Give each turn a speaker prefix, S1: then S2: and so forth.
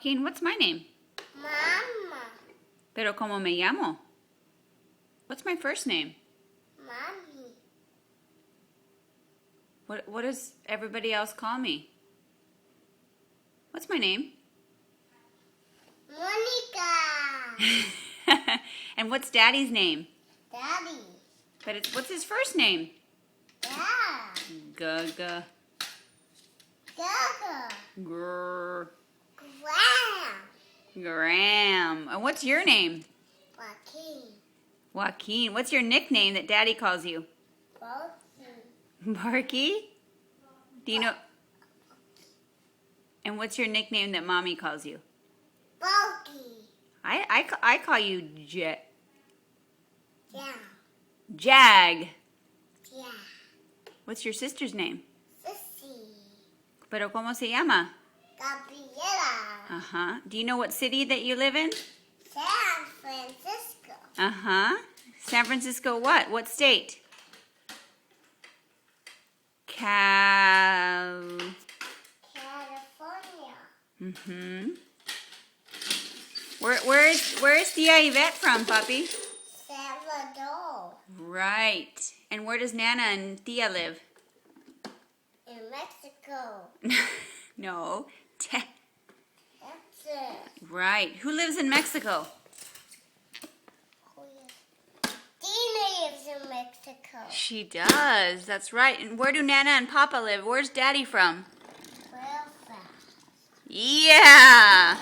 S1: Joaquin, what's my name?
S2: Mama.
S1: Pero como me llamo? What's my first name?
S2: Mommy.
S1: What does everybody else call me? What's my name?
S2: Monica.
S1: And what's Daddy's name?
S2: Daddy.
S1: But what's his first name?
S2: Yeah.
S1: Gaga.
S2: Gaga.
S1: Grr.
S2: Graham.
S1: Graham. And what's your name?
S2: Joaquin.
S1: Joaquin. What's your nickname that Daddy calls you?
S2: Boki.
S1: Barky? Do you know? And what's your nickname that Mommy calls you?
S2: Boki.
S1: I call you
S2: Yeah.
S1: Jag.
S2: Yeah.
S1: What's your sister's name?
S2: Sissy.
S1: Pero ¿cómo se llama?
S2: Gabriela.
S1: Uh-huh. Do you know what city that you live in?
S2: San Francisco.
S1: Uh-huh. San Francisco what? What state?
S2: California.
S1: Mm-hmm. Where's Tia Yvette from, puppy?
S2: Salvador.
S1: Right. And where does Nana and Tia live?
S2: In Mexico.
S1: No.
S2: That's it.
S1: Right. Who lives in Mexico?
S2: Dina lives in Mexico.
S1: She does. That's right. And where do Nana and Papa live? Where's Daddy from?
S2: Belfast.
S1: Yeah.